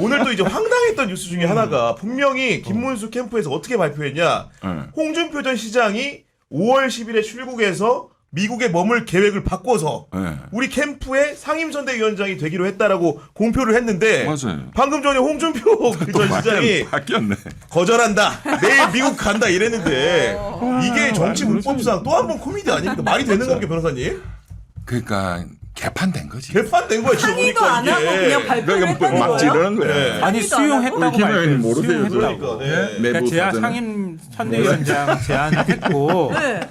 오늘 또 이제 황당했던 뉴스 중에 하나가 분명히 김문수 캠프에서 어떻게 발표했냐. 홍준표 전 시장이 5월 10일에 출국해서 미국에 머물 계획을 바꿔서 우리 캠프의 상임선대위원장이 되기로 했다라고 공표를 했는데 맞아요. 방금 전에 홍준표 전 시장이 바뀌었네. 거절한다. 내일 미국 간다 이랬는데 이게 정치 문법상 또 한 번 코미디 아닙니까? 말이 되는 겁니까 변호사님? 그러니까 개판된 거지. 개판된 거야 지금 상의도 보니까 안 하고 그냥 발표를 했다는 막 거예요? 지르는 거야. 네. 아니 수용했다고 김 의원님 말했어요. 모르세요. 수용했다고. 그러니까, 네. 그러니까 내부 제야 사전에. 상임 선대위원장 제안을 했고 네.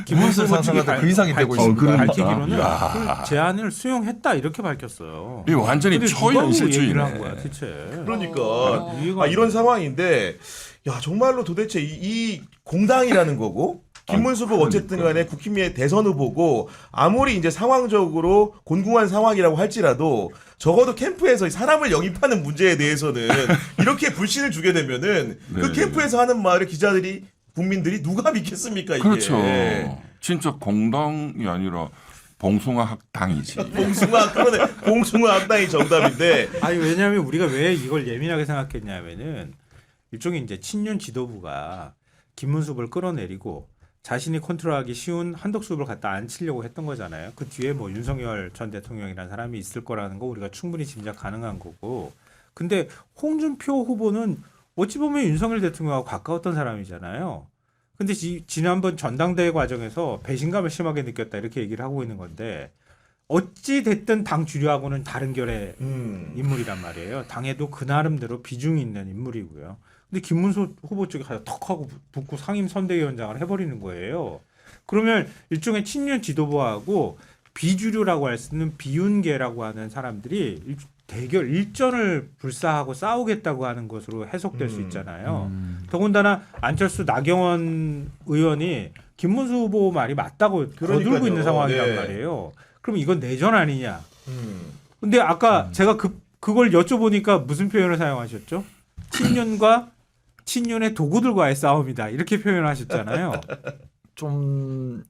김문수 후보 측이 상상하다 그 이상이 되고 있습니다. 그러니까. 밝히기로는 야. 그 제안을 수용했다 이렇게 밝혔어요. 이 완전히 근데 누가 그 얘기를 초현실주의네. 한 거야 대체. 그러니까 이해가 안 이런 돼. 상황인데 야 정말로 도대체 이 공당이라는 거고 김문수 후보 어쨌든 간에 국힘의 대선 후보고 아무리 이제 상황적으로 곤궁한 상황이라고 할지라도 적어도 캠프에서 사람을 영입하는 문제에 대해서는 이렇게 불신을 주게 되면은 그 네. 캠프에서 하는 말을 기자들이 국민들이 누가 믿겠습니까 이게. 그렇죠. 진짜 공당이 아니라 봉숭아 학당이지. 봉숭아 그러네. 봉숭아 학당이 정답인데 아니 왜냐하면 우리가 왜 이걸 예민하게 생각했냐면은 일종의 이제 친윤 지도부가 김문수 후보를 끌어내리고 자신이 컨트롤하기 쉬운 한덕수 후보를 갖다 앉히려고 했던 거잖아요. 그 뒤에 뭐 윤석열 전 대통령이라는 사람이 있을 거라는 거 우리가 충분히 짐작 가능한 거고. 근데 홍준표 후보는 어찌 보면 윤석열 대통령하고 가까웠던 사람이잖아요. 근데 지난번 전당대회 과정에서 배신감을 심하게 느꼈다 이렇게 얘기를 하고 있는 건데 어찌 됐든 당 주류하고는 다른 결의 인물이란 말이에요. 당에도 그 나름대로 비중이 있는 인물이고요. 근데 김문수 후보 쪽에 가서 턱 하고 붙고 상임 선대위원장을 해버리는 거예요. 그러면 일종의 친윤 지도부하고 비주류라고 할 수 있는 비윤계라고 하는 사람들이 대결 일전을 불사하고 싸우겠다고 하는 것으로 해석될 수 있잖아요. 더군다나 안철수 나경원 의원이 김문수 후보 말이 맞다고 그러니까요. 거들고 있는 상황이란 네. 말이에요. 그럼 이건 내전 아니냐? 근데 아까 제가 그걸 여쭤보니까 무슨 표현을 사용하셨죠? 친윤과 친윤의 도구들과의 싸움이다 이렇게 표현하셨잖아요. 좀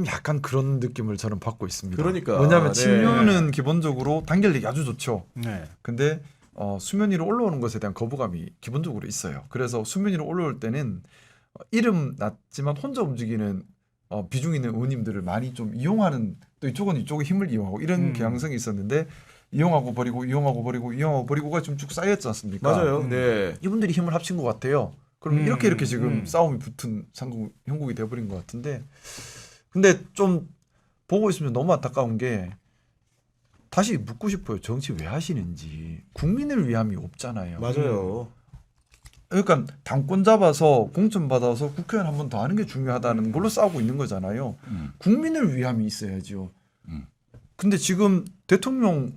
약간 그런 느낌을 저는 받고 있습니다. 그러니까. 왜냐하면 네. 친윤은 기본적으로 단결력이 아주 좋죠. 네. 근데 수면 위로 올라오는 것에 대한 거부감이 기본적으로 있어요. 그래서 수면 위로 올라올 때는 이름 낮지만 혼자 움직이는 비중 있는 의원님들을 많이 좀 이용하는, 또 이쪽은 이쪽의 힘을 이용하고 이런 경향성이 있었는데 이용하고 버리고 이용하고 버리고 이용하고 버리고가 좀 쭉 쌓였지 않습니까? 맞아요. 네. 이분들이 힘을 합친 것 같아요. 그럼 이렇게 지금 싸움이 붙은 형국이 돼버린 것 같은데, 근데 좀 보고 있으면 너무 안타까운 게 다시 묻고 싶어요. 정치 왜 하시는지. 국민을 위함이 없잖아요. 맞아요. 그러니까 당권 잡아서 공천 받아서 국회의원 한 번 더 하는 게 중요하다는 걸로 싸우고 있는 거잖아요. 국민을 위함이 있어야죠. 근데 지금 대통령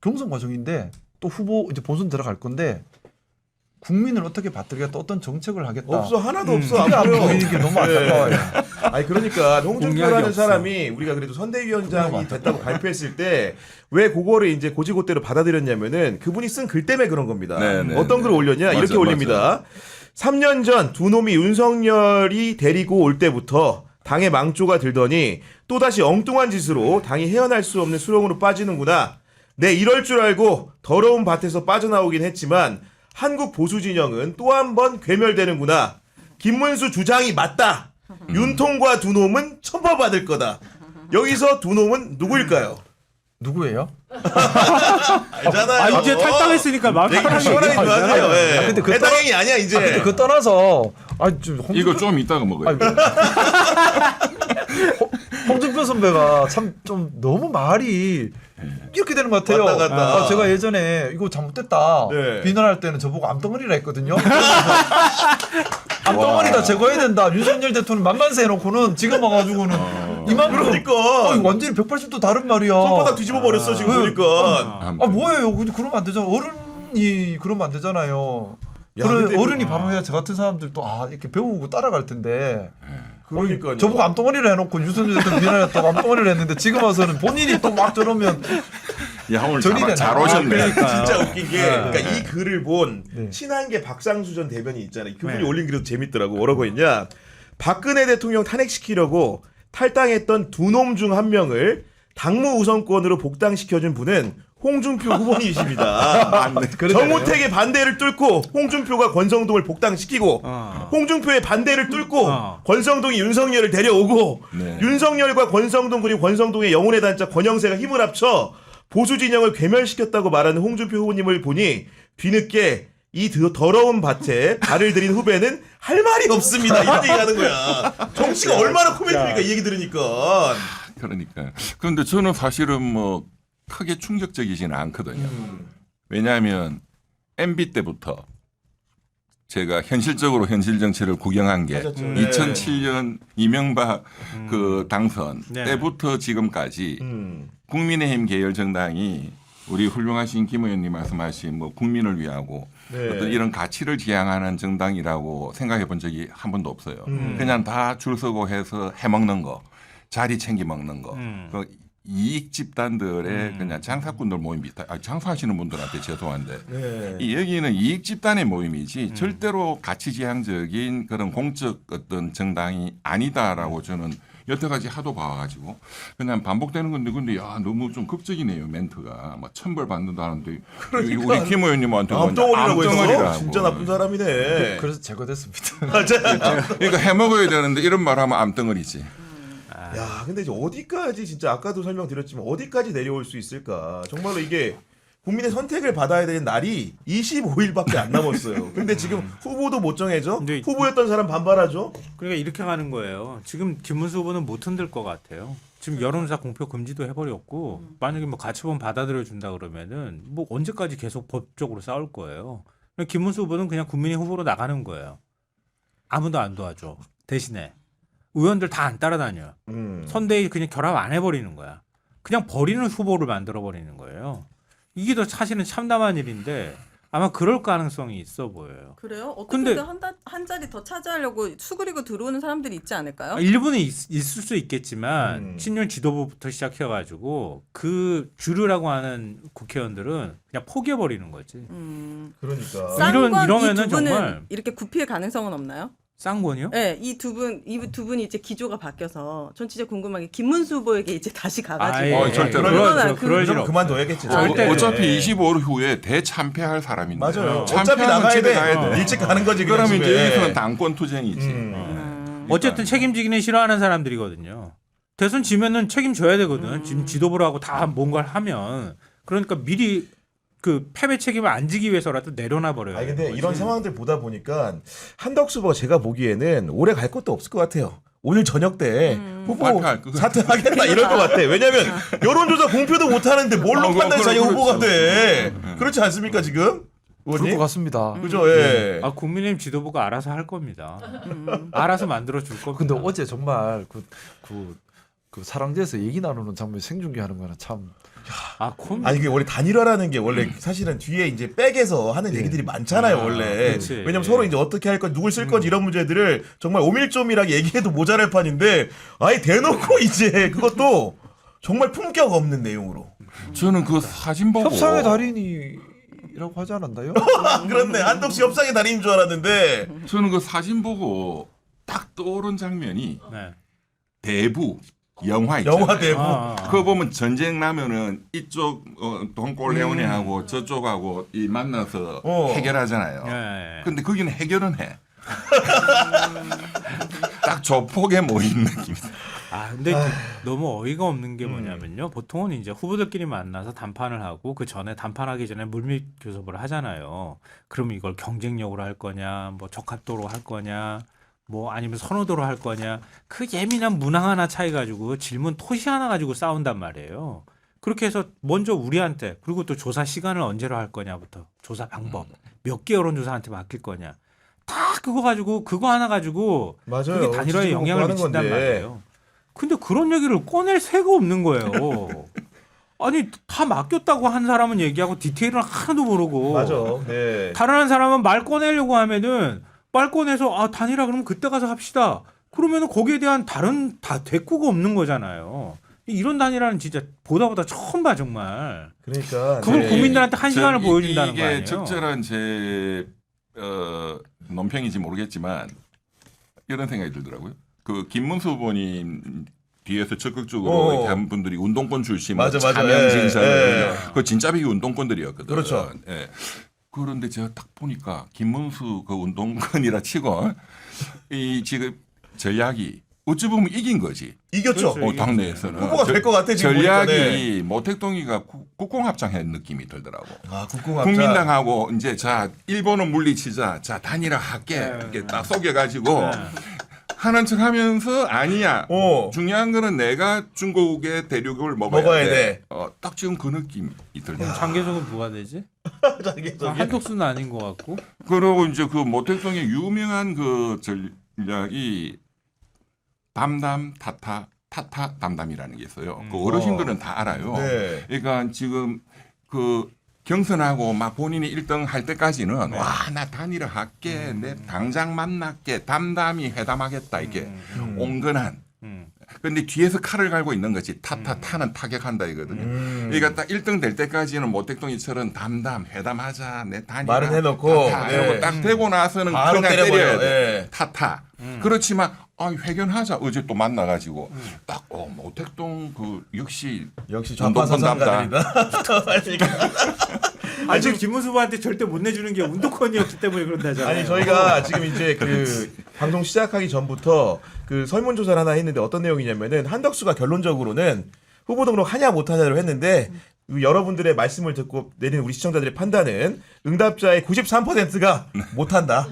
경선 과정인데 또 후보 이제 본선 들어갈 건데 국민을 어떻게 받들겠다, 어떤 정책을 하겠다. 없어 하나도 없어. 그게 안 안 보여. 보이는 게 너무 안타까워요. 아니 그러니까 공약이 홍준표라는 없어. 사람이 우리가 그래도 선대위원장이 됐다고 발표했을 때 왜 그거를 이제 고지고대로 받아들였냐면은 그분이 쓴 글 때문에 그런 겁니다. 네, 네, 어떤 네. 글을 올렸냐 맞아, 이렇게 올립니다. 3년 전 두 놈이 윤석열이 데리고 올 때부터 당의 망조가 들더니 또다시 엉뚱한 짓으로 당이 헤어날 수 없는 수렁으로 빠지는구나. 내 이럴 줄 알고 더러운 밭에서 빠져나오긴 했지만 한국 보수 진영은 또 한 번 괴멸되는구나. 김문수 주장이 맞다. 윤통과 두 놈은 처벌받을 거다. 여기서 두 놈은 누구일까요? 누구예요? 알잖아요. 아 이제 탈당했으니까 마음 얘기 편하게 시원하게 좀 얘기하잖아요. 하세요. 예. 아, 근데 그 해당행위 아니야 이제. 근데 그거 떠나서 이거 좀 이따가 먹어요. 홍준표 선배가 참 좀 너무 말이 이렇게 되는 것 같아요. 왔다 갔다. 제가 예전에 이거 잘못됐다 네. 비난할 때는 저보고 암덩어리라 했거든요. 암덩어리다 제거해야 된다. 윤석열 대통령 만만세 해놓고는 지금 와가지고는 이만큼 그러니까. 완전히 180도 다른 말이야. 손바닥 뒤집어 버렸어 지금 네. 보니까. 뭐예요? 근데 그러면 안 되잖아. 어른이 그러면 안 되잖아요. 야, 근데 어른이 바로 해야 저 같은 사람들도 이렇게 배우고 따라갈 텐데. 그러니까요. 저보고 암덩어리를 해놓고 윤석열 대통령 비난했다고 암덩어리를 했는데 지금 와서는 본인이 또 막 저러면 야 오늘 전이네. 잘 오셨네. 그러니까. 진짜 웃긴 게 그러니까 이 글을 본 네. 친한계 박상수 전 대변인 있잖아요. 그분이 네. 올린 글도 재밌더라고. 뭐라고 했냐. 박근혜 대통령 탈당시키려고 탈당했던 두 놈 중 한 명을 당무 우선권으로 복당시켜준 분은 홍준표 후보님이십니다. 정우택의 반대를 뚫고 홍준표가 권성동을 복당시키고 홍준표의 반대를 뚫고 권성동이 윤석열을 데려오고 네. 윤석열과 권성동 그리고 권성동의 영혼의 단짝 권영세가 힘을 합쳐 보수 진영을 괴멸시켰다고 말하는 홍준표 후보님을 보니 뒤늦게 이 더러운 밭에 발을 들인 후배는 할 말이 없습니다. 이런 얘기하는 거야. 정치가 얼마나 코미디입니까? 이 얘기 들으니까. 그러니까. 그런데 저는 사실은 뭐 크게 충격적이지는 않거든요. 왜냐하면 MB 때부터 제가 현실적으로 현실 정치를 구경한 게 맞았죠. 2007년 이명박 그 당선 네. 때부터 지금까지 국민의힘 계열 정당이 우리 훌륭하신 김 의원님 말씀하신 뭐 국민을 위하고 네. 어떤 이런 가치를 지향하는 정당이라고 생각해 본 적이 한 번도 없어요. 그냥 다 줄 서고 해서 해먹는 거, 자리 챙기 먹는 거, 그 이익 집단들의 그냥 장사꾼들 모임 비슷해. 장사하시는 분들한테 죄송한데 네. 이 여기는 이익 집단의 모임이지 절대로 가치 지향적인 그런 공적 어떤 정당이 아니다라고 저는 여태까지 하도 봐가지고 그냥 반복되는 건데 근데 야 너무 좀 극적이네요 멘트가 막 천벌 받는다는데 그러니까. 우리 김 의원님한테 암덩어리라고 했어. 암덩어리라고. 진짜 나쁜 사람이네. 그래서 제거됐습니다. 맞아. 그러니까 해먹어야 되는데 이런 말하면 암덩어리지. 야, 근데 이제 어디까지 진짜 아까도 설명드렸지만 어디까지 내려올 수 있을까? 정말로 이게 국민의 선택을 받아야 되는 날이 25일밖에 안 남았어요. 근데 지금 후보도 못 정해져? 근데 후보였던 사람 반발하죠? 그러니까 이렇게 가는 거예요. 지금 김문수 후보는 못 흔들 것 같아요. 지금 여론조사 공표 금지도 해버렸고 만약에 뭐 가처분 받아들여 준다 그러면은 뭐 언제까지 계속 법적으로 싸울 거예요. 그러니까 김문수 후보는 그냥 국민의 후보로 나가는 거예요. 아무도 안 도와줘. 대신에 의원들 다 안 따라다녀. 선대위 그냥 결합 안 해버리는 거야. 그냥 버리는 후보를 만들어 버리는 거예요. 이게 더 사실은 참담한 일인데 아마 그럴 가능성이 있어 보여요. 그래요? 근데- 어떻게든 한 자리 더 차지하려고 수그리고 들어오는 사람들이 있지 않을까요? 일부는 있을 수 있겠지만 친윤 지도부부터 시작해가지고 그 주류라고 하는 국회의원들은 그냥 포기해버리는 거지. 그러니까. 이러면은 이두 분은 정말- 이렇게 굽힐 가능성은 없나요? 쌍권이요? 네, 이 두 분이 이제 기조가 바뀌어서 전 진짜 궁금한 게 김문수 후보에게 이제 다시 가가지고 아, 예. 절대 그럴 일 좀 없어. 그만둬야겠지. 절대. 어차피 25일 후에 대참패할 사람인데 맞아요. 어차피 참패하면 나가야 집에 돼. 가야 돼. 일찍 가는 거지. 그냥 그러면 집에. 이제 여기서는 당권 투쟁이지. 어쨌든 책임지기는 싫어하는 사람들이거든요. 대선 지면은 책임져야 되거든. 지금 지도부를 하고 다 뭔가를 하면 그러니까 미리 그 패배 책임을 안 지기 위해서라도 내려놔 버려요. 아니 근데 이런 상황들 보다 보니까 한덕수 후보가 제가 보기에는 오래 갈 것도 없을 것 같아요. 오늘 저녁 때 후보 발표할 것 사퇴하겠다 이럴 것 같아. 왜냐면 여론조사 공표도 못 하는데 뭘로 판단해 자기 그렇죠. 후보가 돼. 그렇지 않습니까 지금? 그럴 의원님? 것 같습니다. 그죠? 예. 아 국민의힘 지도부가 알아서 할 겁니다. 알아서 만들어 줄 겁니다. 근데 어제 정말 그 사랑제에서 얘기 나누는 장면 생중계하는 거는 참 아니 이게 원래 단일화라는 게 원래 사실은 뒤에 이제 백에서 하는 얘기들이 많잖아요 원래. 그렇지. 왜냐면 서로 이제 어떻게 할 건 누굴 쓸 건지 이런 문제들을 정말 오밀조밀하게 얘기해도 모자랄 판인데 아예 대놓고 이제 그것도 정말 품격 없는 내용으로. 저는 그 사진 보고 협상의 달인이라고 하지 않았나요? 그렇네. 한덕수 협상의 달인인 줄 알았는데. 저는 그 사진 보고 딱 떠오른 장면이 네. 대부 영화 있잖아요. 영화 대부. 그거 보면 전쟁 나면은 이쪽 돈꼴레오네하고 저쪽하고 이 만나서 해결하잖아요. 네. 근데 거기는 해결은 해. 딱 조폭에 모인 느낌. 아 근데 너무 어이가 없는 게 뭐냐면요. 보통은 이제 후보들끼리 만나서 담판을 하고 그 전에 담판하기 전에 물밑 교섭을 하잖아요. 그럼 이걸 경쟁력으로 할 거냐, 뭐 적합도로 할 거냐, 뭐 아니면 선호도로 할 거냐. 그 예민한 문항 하나 차이 가지고 질문 토시 하나 가지고 싸운단 말이에요. 그렇게 해서 먼저 우리한테 그리고 또 조사 시간을 언제로 할 거냐부터 조사 방법 몇 개 여론조사한테 맡길 거냐. 다 그거 가지고 그거 하나 가지고 맞아요. 그게 단일화에 지지고 영향을 하는 미친단 건데. 말이에요. 근데 그런 얘기를 꺼낼 새가 없는 거예요. 아니 다 맡겼다고 한 사람은 얘기하고 디테일은 하나도 모르고 맞아. 네. 다른 한 사람은 말 꺼내려고 하면은 말 꺼내서 아 단일화 그러면 그때 가서 합시다. 그러면은 거기에 대한 다른 다 대꾸가 없는 거잖아요. 이런 단일화는 진짜 보다 처음 봐 정말. 그러니까 그걸 네. 국민들한테 한 시간을 저 보여준다는 거 이게 아니에요? 적절한 제 논평인지 모르겠지만 이런 생각이 들더라고요. 그 김문수 후보님 뒤에서 적극적으로 어. 이렇게 한 분들이 운동권 출신, 맞아, 맞아. 차명진선, 예. 그 진짜 비기 운동권들이었거든. 그렇죠. 예. 그런데 제가 딱 보니까 김문수 그 운동권이라 치고 이 지금 전략이 어찌 보면 이긴 거지. 이겼죠. 그렇죠. 당내에서는 후보가 될 것 같아 지금 전략이 보니까, 네. 모택동이가 국공합장한 느낌이 들더라고. 아 국공합작. 국민당하고 이제 자 일본은 물리치자, 자 단일화할게 네. 이렇게 딱 속여가지고 하는 척하면서 아니야. 어. 중요한 거는 내가 중국의 대륙을 먹어야, 먹어야 돼. 딱 지금 그 느낌이 들더라고. 장계석은 누가 되지? 한덕수는 아닌 것 같고. 그리고 이제 그 모택동의 유명한 그 전략이 담담 타타 타타 담담이라는 게 있어요. 그 어르신들은 다 알아요. 네. 그러니까 지금 그 경선하고 막 본인이 1등 할 때까지는 와 나 단일화 할게 내 당장 만날게 담담히 회담하겠다 이게 온건한. 근데 뒤에서 칼을 갈고 있는 거지. 타타타는 타격한다 이거든요. 그러니까 딱 1등 될 때까지는 모택동이처럼 담담 회담하자 내 단일화 말은 해놓고, 타타 네. 이러고 딱 되고 나서는 바로 그냥 때려버려요. 때려야 돼. 네. 타타. 그렇지만 회견하자 어제 또 만나가지고 딱 모택동 그 역시 좌파 운동권 사상가들이다. 아니 지금 김문수 후보한테 절대 못 내주는 게 운동권이었기 때문에 그런다잖아요. 아니 저희가 지금 이제 그 방송 시작하기 전부터 그 설문조사를 하나 했는데 어떤 내용이냐면은 한덕수가 결론적으로는 후보 등록 하냐 못하냐를 했는데 여러분들의 말씀을 듣고 내리는 우리 시청자들의 판단은 응답자의 93%가 못한다.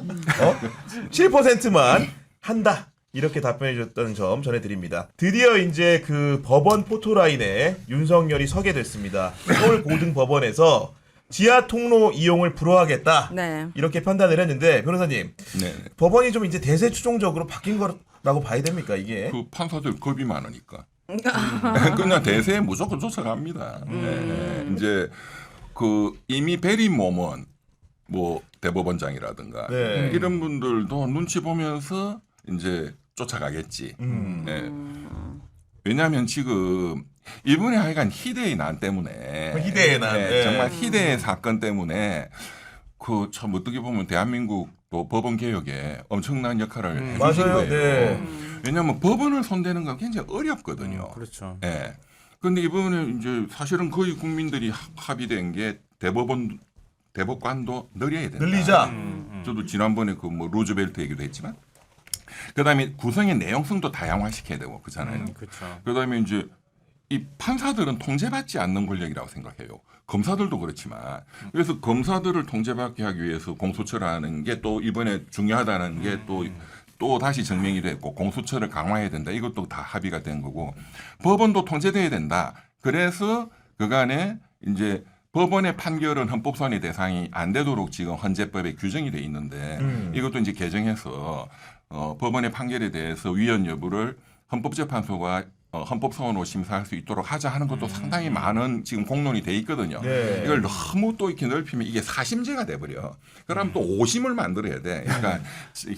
7%만 한다. 이렇게 답변해 주셨다는 점 전해드립니다. 드디어 이제 그 법원 포토라인에 윤석열이 서게 됐습니다. 서울 고등법원에서 지하 통로 이용을 불허하겠다. 네. 이렇게 판단을 했는데 변호사님 네. 법원이 좀 이제 대세 추종적으로 바뀐 거라고 봐야 됩니까 이게? 그 판사들 겁이 많으니까 그냥 대세에 무조건 쫓아갑니다. 네. 이제 그 이미 베린 몸은 뭐 대법원장이라든가 네. 이런 분들도 눈치 보면서 이제 쫓아가겠지. 네. 왜냐하면 지금 이번에 하여간 희대의 난 때문에 희대의 난, 네. 정말 희대의 사건 때문에 그 참 어떻게 보면 대한민국도 법원 개혁에 엄청난 역할을 해주신 맞아요. 거예요. 네. 왜냐하면 법원을 손대는 건 굉장히 어렵거든요. 그렇죠. 예. 근데 이번에 이제 사실은 거의 국민들이 합의된 게 대법관도 늘려야 된다. 늘리자. 저도 지난번에 그 뭐 루즈벨트 얘기도 했지만 그다음에 구성의 내용성도 다양화시켜야 되고 그렇잖아요. 그렇죠. 그다음에 이제 이 판사들은 통제받지 않는 권력이라고 생각해요. 검사들도 그렇지만 그래서 검사들을 통제받게 하기 위해서 공수처라는 게 또 이번에 중요하다는 게 또 다시 증명이 됐고 공수처를 강화해야 된다. 이것도 다 합의가 된 거고 법원도 통제돼야 된다. 그래서 그간에 이제 법원의 판결은 헌법소원의 대상이 안 되도록 지금 헌재법에 규정이 돼 있는데 이것도 이제 개정해서 법원의 판결에 대해서 위헌 여부를 헌법재판소가 헌법소원으로 심사할 수 있도록 하자 하는 것도 상당히 많은 지금 공론이 돼 있거든요. 네. 이걸 너무 또 이렇게 넓히면 이게 사심제가 돼버려. 그럼 또 오심을 만들어야 돼. 그러니까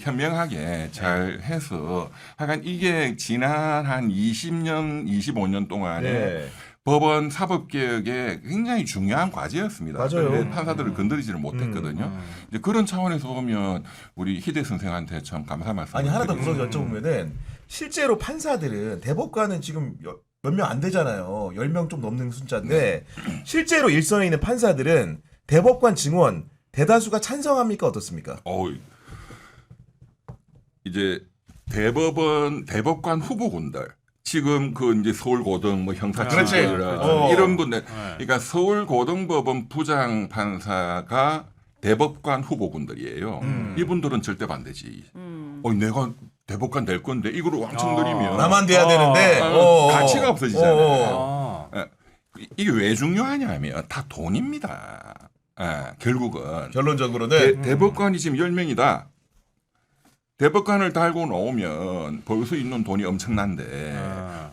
현명하게 잘 해서 하여간 이게 지난 한 20년, 25년 동안에 네. 법원 사법개혁에 굉장히 중요한 과제였습니다. 맞아요. 그런데 판사들을 건드리지를 못했거든요. 이제 그런 차원에서 보면 우리 희대 선생한테 참 감사 말씀. 아니 하나 더 무서워 여쭤보면은 실제로 판사들은 대법관은 지금 몇 명 안 되잖아요. 10명 좀 넘는 숫자인데 실제로 일선에 있는 판사들은 대법관 증원 대다수가 찬성합니까 어떻습니까? 이제 대법관 후보군들 지금 그 이제 서울고등 뭐 형사처벌 그렇지. 이런 분들 그러니까 서울고등법원 부장 판사가 대법관 후보군들이에요. 이분들은 절대 반대지. 내가 대법관 될 건데 이거를 왕창 들이면 나만 돼야 되는데 가치가 없어지잖아요. 아. 이게 왜 중요하냐면 다 돈입니다. 결국은 결론적으로는 대법관이 지금 10명이다. 대법관을 달고 나오면 벌 수 있는 돈이 엄청난데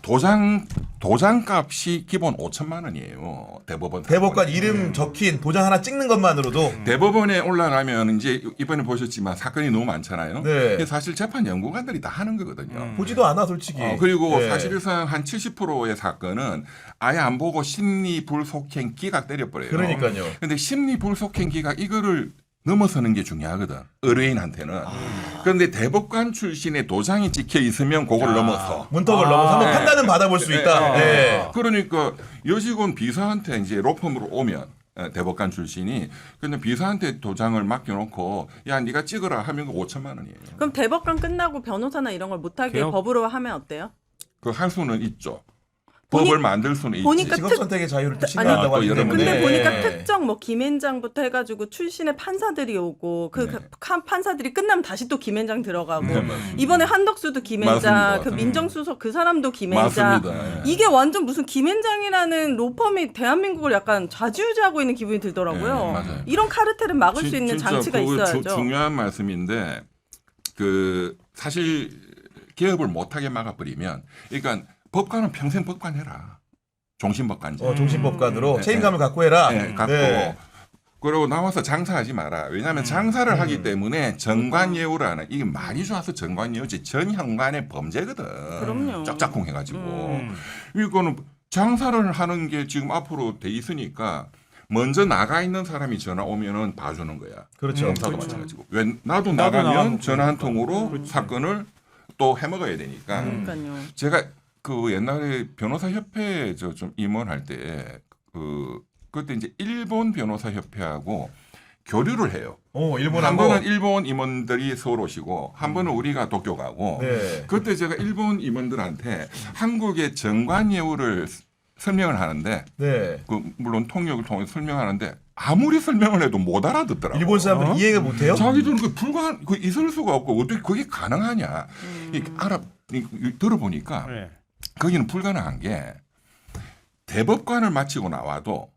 도장값이 기본 5천만 원이에요. 대법관 이름 적힌 도장 하나 찍는 것만으로도 대법원에 올라가면 이제 이번에 보셨지만 사건이 너무 많잖아요. 네. 이게 사실 재판 연구관들이 다 하는 거거든요. 보지도 않아 솔직히. 그리고 네. 사실상 한 70%의 사건은 아예 안 보고 심리 불속행 기각 때려버려요. 그러니까요. 근데 심리 불속행 기각 이거를 넘어서는 게 중요하거든. 의뢰인한테는. 그런데 대법관 출신의 도장이 찍혀 있으면 그걸 넘어서. 문턱을 넘어서 한번 판단은 받아볼 수 있다. 네. 그러니까 여직원 비서한테 이제 로펌으로 오면 대법관 출신이 근데 비서한테 도장을 맡겨놓고 야 네가 찍어라 하면 5천만 원이에요. 그럼 대법관 끝나고 변호사나 이런 걸 못하게 개업- 법으로 하면 어때요? 그 할 수는 있죠. 보니- 법을 만들 수는 있지. 보니까 직업 특- 선택의 자유를 또 아니, 침해한다고 또 하기 여러 때문에. 근데 보니까 네. 특정 뭐 김앤장부터 해가지고 출신의 판사들이 오고 그 네. 판사들이 끝나면 다시 또 김앤장 들어가고 네, 맞습니다. 이번에 한덕수도 김앤장, 맞습니다. 그 민정수석 그 사람도 김앤장. 맞습니다. 예. 이게 완전 무슨 김앤장이라는 로펌이 대한민국을 약간 좌지우지하고 있는 기분이 들더라고요. 네, 맞아요. 이런 카르텔을 막을 수 진- 있는 진짜 장치가 그거 있어야죠. 중요한 말씀인데 그 사실 개업을 못하게 막아버리면 그러니까 법관은 평생 법관해라. 종신법관제. 종신법관으로 네, 책임감을 갖고 해라. 네, 갖고 네. 그리고 나와서 장사하지 마라. 왜냐하면 장사를 하기 때문에 정관예우라는 이게 말이 좋아서 정관예우지 전 현관의 범죄거든. 그럼요. 짝짝꿍 해가지고 이거는 장사를 하는 게 지금 앞으로 돼 있으니까 먼저 나가 있는 사람이 전화 오면은 봐주는 거야. 그렇죠. 검사도 마찬가지고. 왜 나도 나가면 나가면 전화 한 통으로 사건을 또 해먹어야 되니까. 그러니까요. 제가 그 옛날에 변호사 협회에 저 좀 임원할 때 그때 이제 일본 변호사 협회하고 교류를 해요. 오, 한 일본하고. 번은 일본 임원들이 서울 오시고 한 번은 우리가 도쿄 가고. 네. 그때 제가 일본 임원들한테 한국의 정관예우를 설명을 하는데 네. 그 물론 통역을 통해서 설명하는데 아무리 설명을 해도 못 알아듣더라고. 일본 사람들이 이해가 못해요? 자기들은 그 불가한 그 있을 수가 없고 어떻게 그게 가능하냐. 들어보니까 네. 거기는 불가능한 게 대법관을 마치고 나와도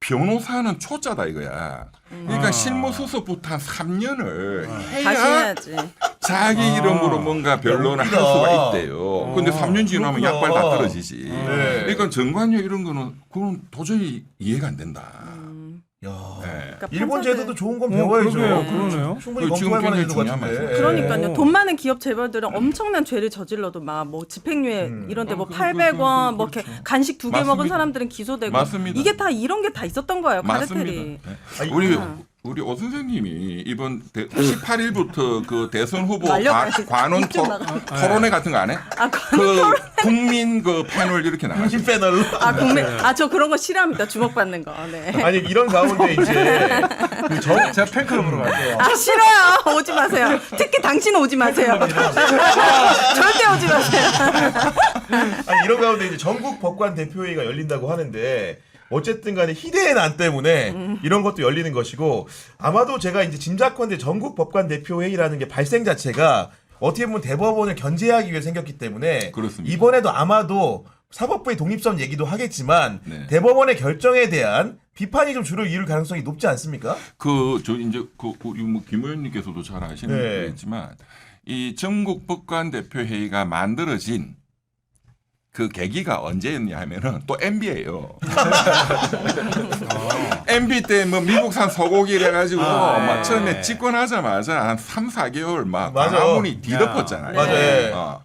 변호사는 초짜다 이거야. 그러니까 실무수석부터 한 3년을 다시 해야 해야지. 자기 이름으로 뭔가 변론을 할 웃기다. 수가 있대요. 근데 3년 지나면 그렇구나. 약발 다 떨어지지. 네. 그러니까 정관료 이런 거는 그건 도저히 이해가 안 된다. 야. 네. 그러니까 일본 판사들- 제도도 좋은 건 배워야죠. 그러네요. 충분히 지금 검토할 만한 굉장히 제도 중요한 같은데. 말씀이에요. 그러니까요. 돈 많은 기업 재벌들은 엄청난 죄를 저질러도 막 뭐 집행유예 이런데 뭐 800원 뭐 이렇게 간식 2개 먹은 맞습니다. 사람들은 기소되고 맞습니다. 이게 다 이런 게 다 있었던 거예요. 카르텔이. 맞습니다. 네. 아니, 우리 오 선생님이 이번 18일부터 그 대선 후보 말려가지고 관원 입 좀 막아. 토론회 같은 거 안 해? 아, 그 국민 그 패널 이렇게 나가죠. 중심 패널로. 아, 국민. 아, 저 그런 거 싫어합니다. 주목받는 거. 네. 아니 이런 가운데 이제 그 제가 팬클럽으로 갈게요. 아, 싫어요. 오지 마세요. 특히 당신은 오지 마세요. 절대 오지 마세요. 아니 이런 가운데 이제 전국 법관 대표회의가 열린다고 하는데 어쨌든 간에 희대의 난 때문에 이런 것도 열리는 것이고 아마도 제가 이제 짐작컨대 전국 법관 대표회의라는 게 발생 자체가 어떻게 보면 대법원을 견제하기 위해 생겼기 때문에 그렇습니다. 이번에도 아마도 사법부의 독립성 얘기도 하겠지만 네. 대법원의 결정에 대한 비판이 좀 주로 이룰 가능성이 높지 않습니까? 저 이제 우리 김 의원님께서도 잘 아시는 네. 거겠지만 이 전국 법관 대표 회의가 만들어진 그 계기가 언제였냐 하면은 또 MB예요. MB 때 뭐 미국산 소고기를 해가지고 막 처음에 집권하자마자 한 3, 4개월 막 맞아. 광화문이 뒤덮었잖아요. 맞아요.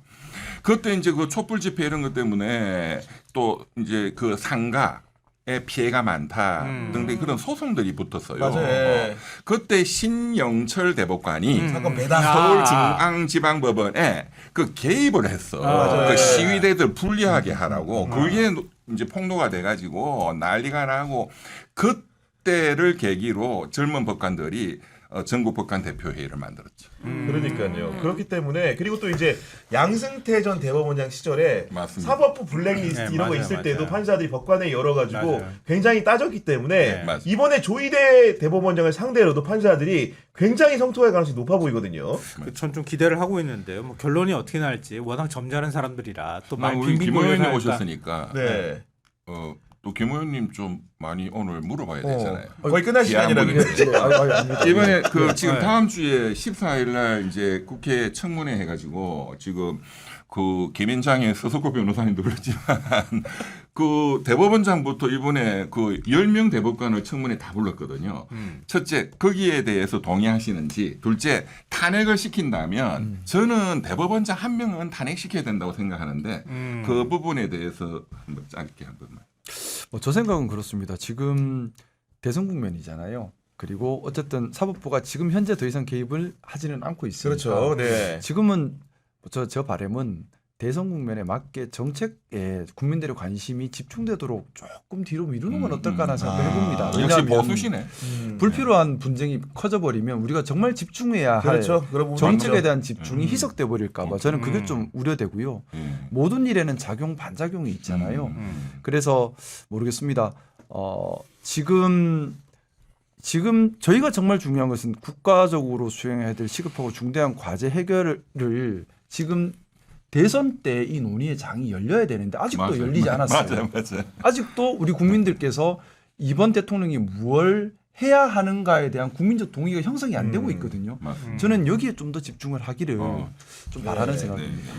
그때 이제 그 촛불 집회 이런 것 때문에 또 이제 그 상가에 피해가 많다 등등 그런 소송들이 붙었어요. 맞아요. 그때 신영철 대법관이 사건 배당. 서울중앙지방법원에 그 개입을 했어. 맞아요. 그 시위대들 불리하게 하라고. 그게 이제 폭로가 돼가지고 난리가 나고 그때를 계기로 젊은 법관들이 전국 법관 대표회의를 만들었죠. 그러니까요. 그렇기 때문에 그리고 또 이제 양승태 전 대법원장 시절에 맞습니다. 사법부 블랙리스트 네, 이런 거 맞아요, 있을 때도 맞아요. 판사들이 법관에 열어가지고 맞아요. 굉장히 따졌기 때문에 네. 맞습니다. 이번에 조희대 대법원장을 상대로도 판사들이 굉장히 성토할 가능성이 높아 보이거든요. 전 좀 기대를 하고 있는데요. 뭐 결론이 어떻게 날지 워낙 점잖은 사람들이라 또 많이 우리 김 빙빙 의원님 돌려서 오셨으니까 네. 또 김 의원님 좀 많이 오늘 물어봐야 되잖아요. 거의 끝날 시간이라 기한 그래. 이번에 그 지금 네. 다음 주에 14일 날 이제 국회 청문회 해가지고 지금 그 김앤장의 서석호 변호사님도 그렇지만 그 대법원장부터 이번에 그 10명 대법관을 청문회 다 불렀거든요. 첫째 거기에 대해서 동의하시는지, 둘째 탄핵을 시킨다면 저는 대법원장 한 명은 탄핵시켜야 된다고 생각하는데 그 부분에 대해서 한번 짧게 한 번만. 저 생각은 그렇습니다. 지금 대선 국면이잖아요. 그리고 어쨌든 사법부가 지금 현재 더 이상 개입을 하지는 않고 있습니다. 그렇죠. 네. 지금은 저 바람은 대선 국면에 맞게 정책에 국민들의 관심이 집중되도록 조금 뒤로 미루는 건 어떨까라는 생각을 해봅니다. 역시 왜냐하면 보수시네. 불필요한 분쟁이 커져버리면 우리가 정말 집중해야 할 그렇죠. 그런 부분 정책에 맞죠. 대한 집중이 희석돼 버릴까봐 저는 그게 좀 우려되고요. 모든 일에는 작용 반작용이 있잖아요. 그래서 모르겠습니다. 지금 저희가 정말 중요한 것은 국가적으로 수행해야 될 시급하고 중대한 과제 해결을 지금 대선 때 이 논의의 장이 열려야 되는데 아직도 맞아요. 열리지 않았어요. 맞아요. 아직도 우리 국민들께서 이번 대통령이 무엇을 해야 하는가에 대한 국민적 동의가 형성이 안 되고 있거든요. 맞습니다. 저는 여기에 좀 더 집중을 하기를 어. 좀 바라는 네, 생각입니다.